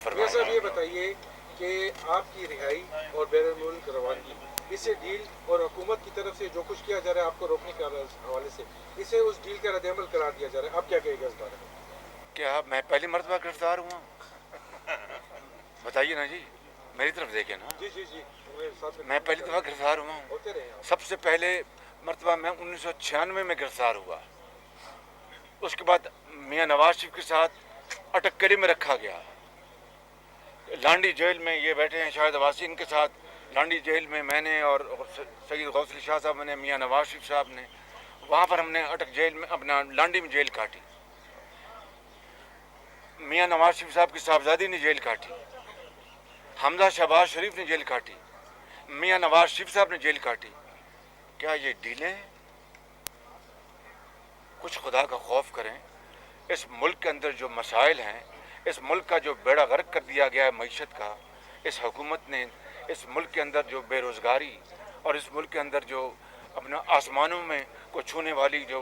मियां साहब ये बताइए कि आपकी रिहाई और बैरून मुल्क रवानगी, इससे डील और हुकूमत की तरफ से जो कुछ किया जा रहा है आपको रोकने के हवाले से, इसे उस डील का रद्द-ए-अमल करार दिया जा रहा है, आप क्या कहेंगे इस बारे में? क्या मैं पहली मरतबा गिरफ्तार हुआ? बताइए ना जी, मेरी तरफ देखें ना। जी जी जी, मैं पहली दफ़ा गिरफ्तार हुआ हूँ। होते रहे आप। सबसे पहले मरतबा मैं 1996 में गिरफ्तार हुआ। उसके बाद मियाँ नवाज शरीफ के साथ अटकरी में रखा गया। लांडी जेल में ये बैठे हैं शायद अब्बासी, इनके साथ लांडी जेल में मैंने और सईद गौस अली शाह साहब ने, मियाँ नवाज शरीफ साहब ने, वहाँ पर हमने अटक जेल में अपना लांडी में जेल काटी। मियाँ नवाज शरीफ साहब की साहबजादी ने जेल काटी, हमजा शहबाज शरीफ ने जेल काटी, मियाँ नवाज शरीफ साहब ने जेल काटी। क्या ये डीलें हैं? कुछ खुदा का खौफ करें। इस मुल्क के अंदर जो मसाइल हैं, इस मुल्क का जो बेड़ा गर्क कर दिया गया है मईशत का, इस हुकूमत ने इस मुल्क के अंदर जो बेरोज़गारी और इस मुल्क के अंदर जो अपना आसमानों में को छूने वाली जो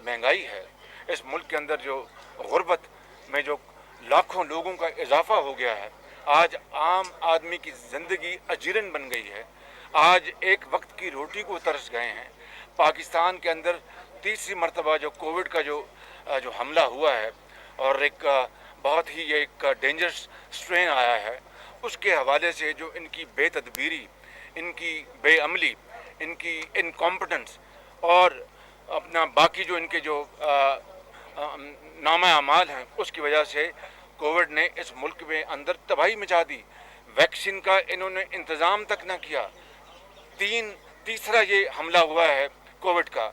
महंगाई है, इस मुल्क के अंदर जो गुर्बत में जो लाखों लोगों का इजाफा हो गया है, आज आम आदमी की ज़िंदगी अजीरन बन गई है। आज एक वक्त की रोटी को तरस गए हैं। पाकिस्तान के अंदर तीसरी मरतबा जो कोविड का जो हमला हुआ है और एक बहुत ही एक डेंजरस स्ट्रेन आया है, उसके हवाले से जो इनकी बेतदबीरी, इनकी बेअमली, इनकी इनकॉम्पिटेंस और अपना बाकी जो इनके जो नामा अमाल हैं, उसकी वजह से कोविड ने इस मुल्क में अंदर तबाही मचा दी। वैक्सीन का इन्होंने इंतज़ाम तक न किया। तीसरा ये हमला हुआ है कोविड का।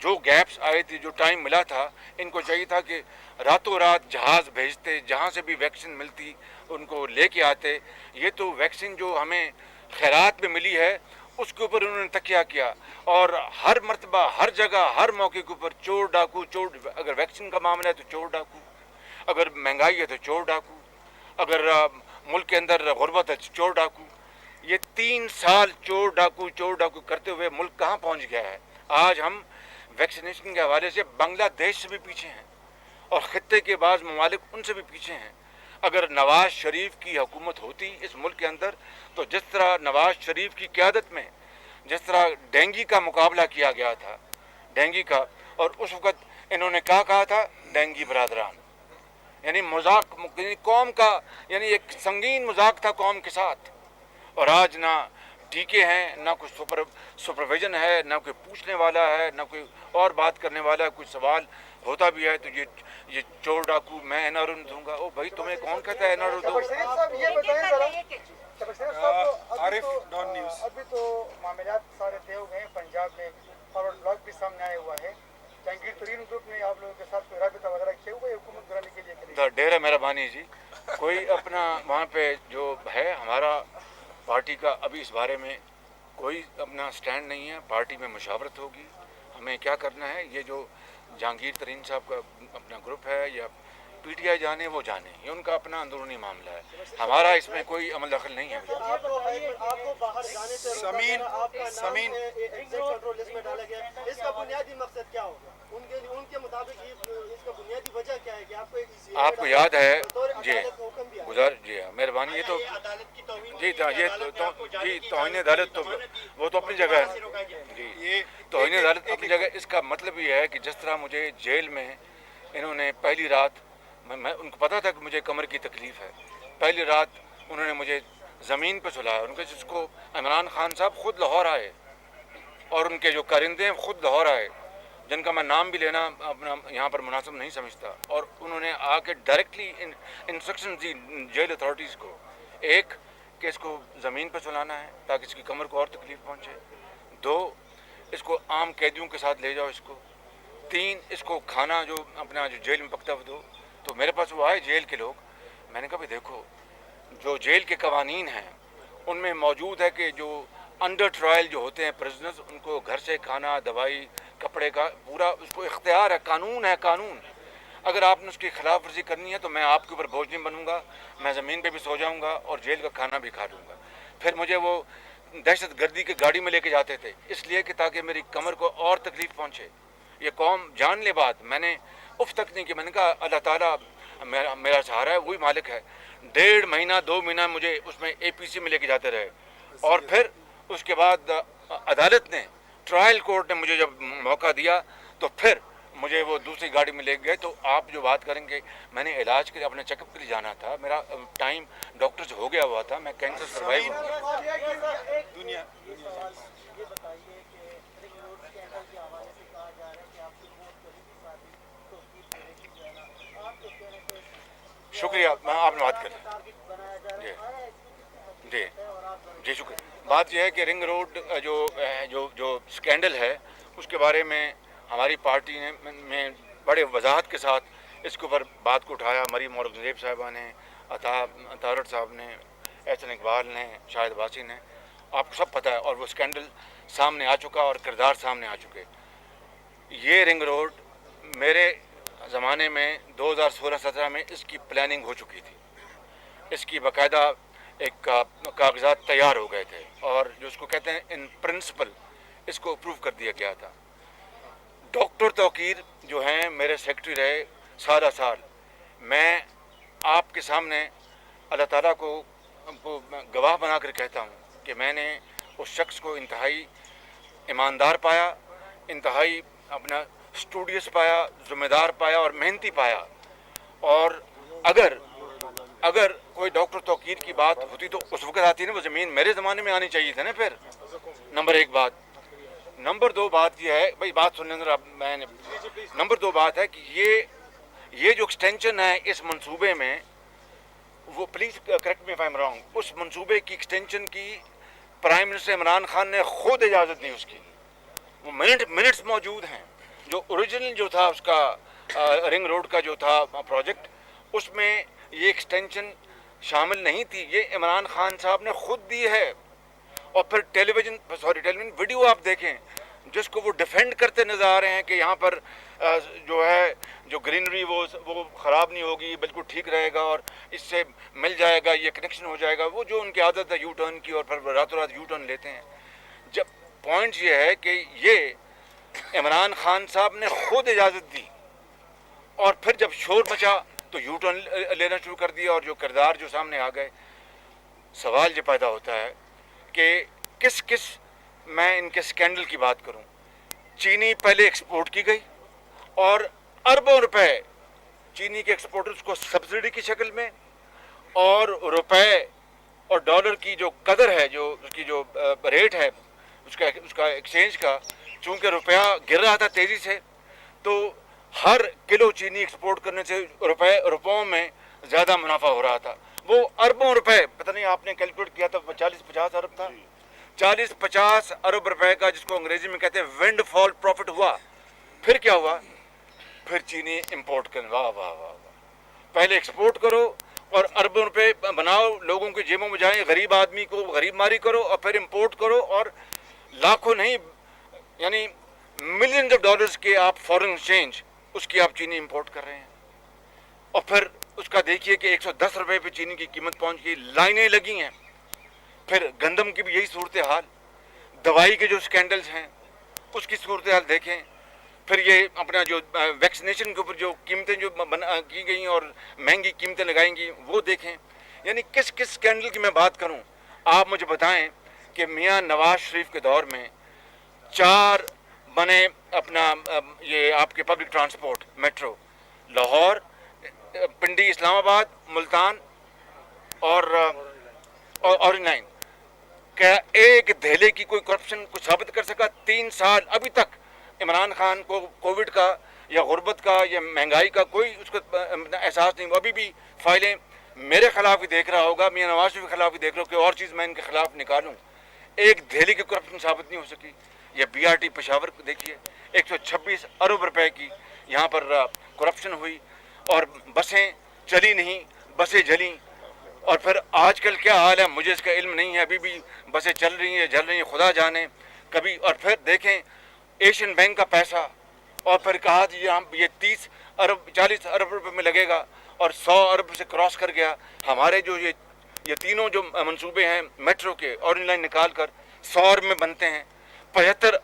जो गैप्स आए थे, जो टाइम मिला था, इनको चाहिए था कि रातों रात जहाज़ भेजते, जहाँ से भी वैक्सीन मिलती उनको लेके आते। ये तो वैक्सीन जो हमें खैरात में मिली है उसके ऊपर उन्होंने तकिया किया और हर मर्तबा, हर जगह, हर मौके के ऊपर चोर डाकू, चोर। अगर वैक्सीन का मामला है तो चोर डाकू, अगर महंगाई है तो चोर डाकू, अगर मुल्क के अंदर गुर्बत है तो चोर डाकू। ये 3 साल चोर डाकू करते हुए मुल्क कहाँ पहुँच गया है। आज हम वैक्सीनेशन के हवाले से बांग्लादेश से भी पीछे हैं और ख़त्े के बाज़ ममालिक उनसे भी पीछे हैं। अगर नवाज शरीफ की हुकूमत होती इस मुल्क के अंदर, तो जिस तरह नवाज शरीफ की क़यादत में जिस तरह डेंगी का मुकाबला किया गया था, डेंगी का, और उस वक़्त इन्होंने क्या कहा था, डेंगी बरादरान, यानी मजाक, कौम का, यानी एक संगीन मजाक था कौम के साथ। और आज ना टीके हैं, ना कुछ सुपरविजन है, ना कोई पूछने वाला है, ना कोई और बात करने वाला है। कुछ सवाल होता भी है तो ये चोर डाकू, मैं एनआरओ दूंगा। ओ भाई, तुम्हें कौन कहता है एनआरओ दो? Arif, Dawn News. अभी तो मामलात सारे तय हो गए हैं। पंजाब में फॉरवर्ड ब्लॉक भी सामने आया हुआ है। जहांगीर तरीन ग्रुप ने आप लोगों के साथ कोई राबिता वगैरह किया हुआ है हुकूमत बनाने के लिए? डेरा मेहरबानी जी, कोई अपना वहाँ पे जो है हमारा पार्टी का अभी इस बारे में कोई अपना स्टैंड नहीं है। पार्टी में मुशावरत होगी हमें क्या करना है। ये जो जहांगीर तरीन साहब का अपना ग्रुप है या पीटीआई जाने वो जाने, ये उनका अपना अंदरूनी मामला है, हमारा इसमें कोई अमल दखल नहीं है। समीन इसका बुनियादी मकसद क्या होगा उनके मुताबिक? इसका बुनियादी वजह क्या है कि आपको याद है जी गुजार जी, मेहरबानी। ये तो जी ये तौहीन अदालत तो वो तो अपनी जगह है जी, ये तौहीन अदालत अपनी जगह। इसका मतलब ये है कि जिस तरह मुझे जेल में इन्होंने पहली रात, मैं उनको पता था कि मुझे कमर की तकलीफ़ है, पहली रात उन्होंने मुझे ज़मीन पर सुलाया। उनके जिसको इमरान खान साहब ख़ुद लाहौर आए और उनके जो कारिंदे हैं ख़ुद लाहौर आए, जिनका मैं नाम भी लेना अपना यहाँ पर मुनासिब नहीं समझता, और उन्होंने आके डायरेक्टली इंस्ट्रक्शन दी जेल अथॉरिटीज़ को। एक कि इसको ज़मीन पर सुलाना है ताकि इसकी कमर को और तकलीफ़ पहुँचे। 2, इसको आम कैदियों के साथ ले जाओ इसको। 3, इसको खाना जो अपना जो जेल में पकता हुआ दो। तो मेरे पास वो आए जेल के लोग, मैंने कहा भाई देखो, जो जेल के कवानीन हैं उनमें मौजूद है कि जो अंडर ट्रायल जो होते हैं प्रिजनर्स, उनको घर से खाना, दवाई, कपड़े का पूरा उसको इख्तियार है, कानून है, कानून। अगर आपने उसकी खिलाफ वर्जी करनी है तो मैं आपके ऊपर बोझ नहीं बनूंगा, मैं ज़मीन पे भी सो जाऊंगा और जेल का खाना भी खा लूँगा। फिर मुझे वो दहशत गर्दी की गाड़ी में लेके जाते थे इसलिए कि ताकि मेरी कमर को और तकलीफ़ पहुँचे। ये कौम जान ले बात, मैंने उफ तक नहीं कि मैंने कहा अल्लाह ताला मेरा सहारा है, वही मालिक है। 1.5 महीना 2 महीना मुझे उसमें APC में लेके जाते रहे, और फिर उसके बाद अदालत ने, ट्रायल कोर्ट ने मुझे जब मौका दिया तो फिर मुझे वो दूसरी गाड़ी में ले गए। तो आप जो बात करेंगे, मैंने इलाज के लिए अपने चेकअप के लिए जाना था, मेरा टाइम डॉक्टर से हो गया हुआ था, मैं कैंसर सर्वाइव हूँ। दुनिया ये बताइए कि रिंग रोड स्कैंडल के हवाले से कहा जा रहा है कि आपकी बहुत करीबी साथी तौकीर कुरैशी जो है ना, आपके कहने पे शुक्रिया, मैं आपने बात कर टारगेट बनाया जा रहा है, जी और आप जी शुक्रिया। बात यह है कि रिंग रोड जो जो जो स्कैंडल है, उसके बारे में हमारी पार्टी ने में बड़े वजाहत के साथ इसके ऊपर बात को उठाया। मरीम औरंगजेब साहिबा ने, अतारट साहब ने, एहसन इकबाल ने, शाहिद वासी ने, आपको सब पता है, और वो स्कैंडल सामने आ चुका और किरदार सामने आ चुके। ये रिंग रोड मेरे ज़माने में 2016-17 में इसकी प्लानिंग हो चुकी थी, इसकी बाकायदा एक कागजात तैयार हो गए थे, और जो उसको कहते हैं इन प्रिंसिपल, इसको अप्रूव कर दिया गया था। डॉक्टर तौकीर जो हैं मेरे सेक्रेटरी रहे सारा साल। मैं आपके सामने अल्लाह ताला को गवाह बना कर कहता हूँ कि मैंने उस शख्स को इंतहाई ईमानदार पाया, इंतहाई अपना स्टूडियस पाया, ज़िम्मेदार पाया और मेहनती पाया। और अगर कोई डॉक्टर तौकीर की बात होती तो उस वक्त आती ना, वो ज़मीन मेरे ज़माने में आनी चाहिए था ना। फिर नंबर 1 बात। नंबर 2 बात यह है, भाई बात सुनने अंदर, मैंने नंबर 2 बात है कि ये जो एक्सटेंशन है इस मंसूबे में, वो please correct me if I am wrong, उस मंसूबे की एक्सटेंशन की प्राइम मिनिस्टर इमरान खान ने खुद इजाज़त दी उसकी। वो मिनट्स मौजूद हैं। जो ओरिजिनल जो था उसका रिंग रोड का जो था प्रोजेक्ट, उसमें ये एक्सटेंशन शामिल नहीं थी, ये इमरान खान साहब ने खुद दी है। और फिर टेलीविज़न वीडियो आप देखें जिसको वो डिफेंड करते नजर आ रहे हैं कि यहाँ पर जो है जो ग्रीनरी वो ख़राब नहीं होगी, बिल्कुल ठीक रहेगा और इससे मिल जाएगा, ये कनेक्शन हो जाएगा। वो जो उनकी आदत है यू टर्न की, और फिर रातों रात यू टर्न लेते हैं। जब पॉइंट ये है कि ये इमरान खान साहब ने खुद इजाज़त दी, और फिर जब शोर मचा तो यू टर्न लेना शुरू कर दिया, और जो किरदार जो सामने आ गए। सवाल ये पैदा होता है कि किस मैं इनके स्कैंडल की बात करूं। चीनी पहले एक्सपोर्ट की गई, और अरबों रुपए चीनी के एक्सपोर्टर्स को सब्सिडी की शक्ल में, और रुपए और डॉलर की जो कदर है, जो उसकी जो रेट है उसका एक्सचेंज का, चूँकि रुपया गिर रहा था तेज़ी से, तो हर किलो चीनी एक्सपोर्ट करने से रुपयों में ज़्यादा मुनाफा हो रहा था। वो अरबों रुपए, पता नहीं आपने कैलकुलेट किया था, 40-50 अरब था, 40-50 अरब रुपए का, जिसको अंग्रेजी में कहते हैं विंड फॉल प्रॉफिट हुआ। फिर क्या हुआ? फिर चीनी इंपोर्ट कर, वाह वाह वाह वाह, पहले एक्सपोर्ट करो और अरबों रुपए बनाओ, लोगों की जेबों में जाए, गरीब आदमी को गरीब मारी करो, और फिर इंपोर्ट करो, और लाखों नहीं यानी मिलियंस ऑफ डॉलर्स के आप फॉरेन एक्सचेंज उसकी आप चीनी इंपोर्ट कर रहे हैं। और फिर उसका देखिए कि 110 रुपए पे चीनी की कीमत पहुंच गई, लाइनें लगी हैं। फिर गंदम की भी यही सूरत हाल, दवाई के जो स्कैंडल्स हैं उसकी सूरत हाल देखें। फिर ये अपना जो वैक्सीनेशन के ऊपर जो कीमतें जो की गई और महंगी कीमतें लगाएंगी वो देखें। यानी किस स्कैंडल की मैं बात करूं, आप मुझे बताएं कि मियां नवाज शरीफ के दौर में 4 बने अपना ये आपके पब्लिक ट्रांसपोर्ट मेट्रो, लाहौर, पिंडी, इस्लामाबाद, मुल्तान और 9। क्या एक दहले की कोई करप्शन को साबित कर सका? 3 साल अभी तक इमरान खान को कोविड का या गुर्बत का या महंगाई का कोई उसको एहसास नहीं। अभी भी फाइलें मेरे खिलाफ ही देख रहा होगा, मियां नवाज शरीफ के खिलाफ ही देख रहा हो कि और चीज़ मैं इनके खिलाफ निकालूं। एक दहली की करप्शन साबित नहीं हो सकी। या BRT पेशावर देखिए, 126 अरब रुपए की यहाँ पर करप्शन हुई, और बसें चली नहीं, बसें जली। और फिर आजकल क्या हाल है मुझे इसका इल्म नहीं है, अभी भी बसें चल रही हैं, जल रही हैं, खुदा जाने कभी। और फिर देखें एशियन बैंक का पैसा, और फिर कहा ये 30 अरब 40 अरब रुपए में लगेगा, और 100 अरब से क्रॉस कर गया। हमारे जो ये तीनों जो मंसूबे हैं मेट्रो के, ऑरेंज लाइन निकाल कर 100 अरब में बनते हैं। 75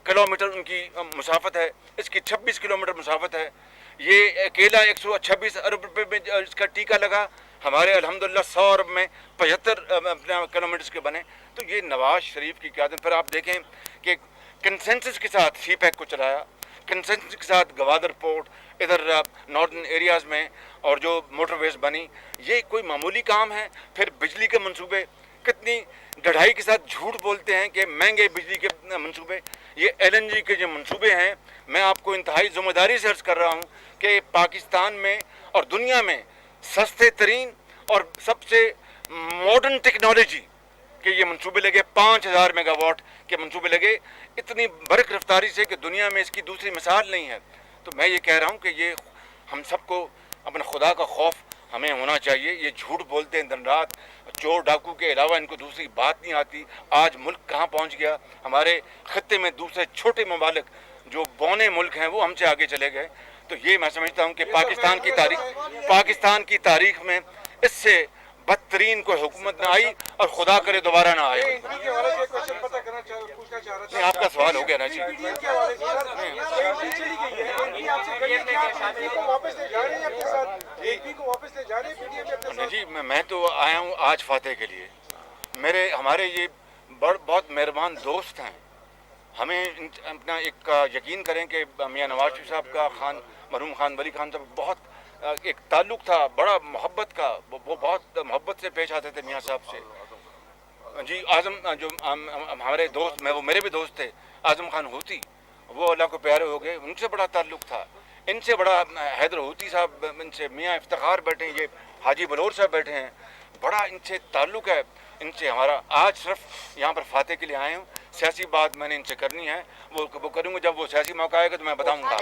किलोमीटर उनकी मुसाफत है, इसकी 26 किलोमीटर मुसाफत है। ये अकेला 126 अरब रुपए में इसका टीका लगा, हमारे अल्हम्दुलिल्लाह 100 अरब में 75 अपने किलोमीटर्स के बने। तो ये नवाज शरीफ की क्यादत। फिर आप देखें कि कंसेंसस के साथ सीपैक को चलाया, कंसेंसस के साथ गवादर पोर्ट, इधर नॉर्दर्न एरियाज़ में, और जो मोटरवेज बनी, ये कोई मामूली काम है। फिर बिजली के मंसूबे, कितनी ढड़ाई के साथ झूठ बोलते हैं कि महंगे बिजली के मंसूबे। ये LNG के जो मंसूबे हैं, मैं आपको इंतहाई ज़िम्मेदारी से अर्ज़ कर रहा हूँ कि पाकिस्तान में और दुनिया में सस्ते तरीन और सबसे मॉडर्न टेक्नोलॉजी के ये मंसूबे लगे, 5000 मेगावाट के मंसूबे लगे, इतनी बरक रफ्तारी से कि दुनिया में इसकी दूसरी मिसाल नहीं है। तो मैं ये कह रहा हूँ कि ये हम सबको अपने खुदा का खौफ हमें होना चाहिए। ये झूठ बोलते हैं दिन रात, चोर डाकू के अलावा इनको दूसरी बात नहीं आती। आज मुल्क कहाँ पहुँच गया, हमारे खत्ते में दूसरे छोटे ममालिक जो बौने मुल्क हैं वो हमसे आगे चले गए। तो ये मैं समझता हूँ कि पाकिस्तान की तारीख में इससे बदतरीन कोई हुकूमत ना आई, और खुदा करे दोबारा ना आए। नहीं, आपका सवाल हो गया ना जी। नहीं जी, मैं तो आया हूँ आज फातह के लिए। हमारे ये बहुत मेहरबान दोस्त हैं। हमें अपना एक यकीन करें कि मियाँ नवाज शरीफ साहब का मरहूम खान वली खान साहब बहुत एक ताल्लुक़ था बड़ा मोहब्बत का। वो बहुत मोहब्बत से पेश आते थे मियाँ साहब से जी। आज़म जो हमारे दोस्त, वो मेरे भी दोस्त थे, आज़म खान हूती, वो अल्लाह को प्यारे हो गए, उनसे बड़ा ताल्लुक़ था। इनसे बड़ा हैदर हूती साहब, इनसे मियाँ इफ्तिखार बैठे हैं, ये हाजी बलोर साहब बैठे हैं, बड़ा इनसे ताल्लुक़ है इनसे हमारा। आज सिर्फ यहाँ पर फातह के लिए आए हूँ। सियासी बात मैंने इनसे करनी है, वो करूँगा जब वो सियासी मौका आएगा तो मैं बताऊँगा।